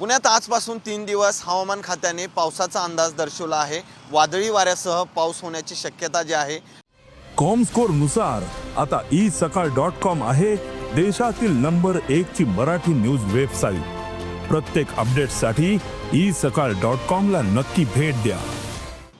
पुण्यात आजपासून 3 दिवस हवामान खात्याने पावसाचा अंदाज दर्शवला आहे। वादळी वाऱ्यासह पाऊस होण्याची शक्यता जी आहे। कॉमस्कोर नुसार आता isakal.com आहे देशातील नंबर 1 ची मराठी न्यूज वेबसाईट। प्रत्येक अपडेटसाठी isakal.com ला नक्की भेट द्या।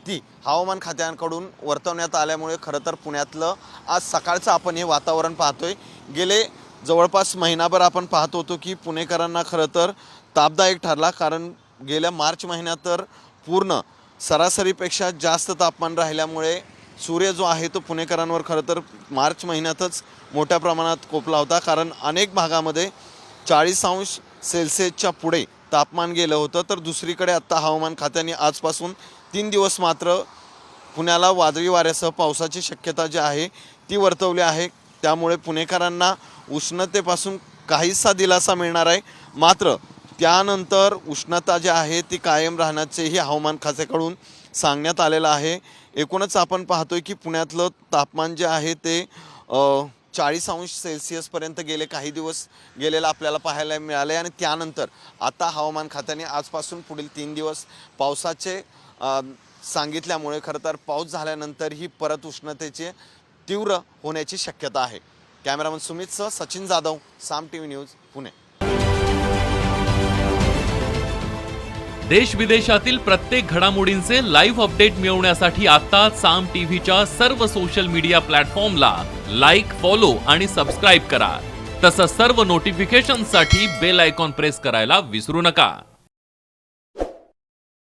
ती हवामान खात्याकडून वर्तवण्यात आल्यामुळे खरं तर पुण्यातलं आज सकाळचं आपण हे वातावरण पाहतोय। गेले जवळपास महिनाभर आपण पाहत होतो की पुणेकरांना खरं तर तापदायक ठरला, कारण गेल्या मार्च महिन्यात तर पूर्ण सरासरीपेक्षा जास्त तापमान राहिल्यामुळे सूर्य जो आहे तो पुणेकरांवर खरं तर मार्च महिन्यातच मोठ्या प्रमाणात कोपला होता, कारण अनेक भागामध्ये 40° सेल्सिअसच्या पुढे तापमान गेलं होतं। तर दुसरीकडे आत्ता हवामान खात्याने आजपासून 3 दिवस मात्र पुण्याला वादळी वाऱ्यासह पावसाची शक्यता जी आहे ती वर्तवली आहे। त्यामुळे पुणेकरांना उष्णतेपासून काहीसा दिलासा मिळणार आहे, मात्र त्यानंतर उष्णता जी आहे ती कायम राहण्याचेही हवामान खात्याकडून सांगण्यात आलेलं आहे। एकूणच आपण पाहतोय की पुण्यातलं तापमान जे आहे ते 40° सेल्सिअसपर्यंत गेले काही दिवस गेलेलं आपल्याला पाहायला मिळाले, आणि त्यानंतर आता हवामान खात्याने आजपासून पुढील 3 दिवस पावसाचे सांगितल्यामुळे खरं तर पाऊस झाल्यानंतरही परत उष्णतेचे तीव्र होण्याची शक्यता आहे। कॅमेरामन सुमितसह सचिन जाधव, साम टीव्ही न्यूज, पुणे। देश विदेशातील प्रत्येक घडामोडींचे लाईव्ह अपडेट मिळवण्यासाठी आता साम टीव्हीच्या सर्व सोशल मीडिया प्लॅटफॉर्मला लाईक, फॉलो आणि सबस्क्राईब करा। तसंच सर्व नोटिफिकेशनसाठी बेल आयकॉन प्रेस करायला विसरू नका।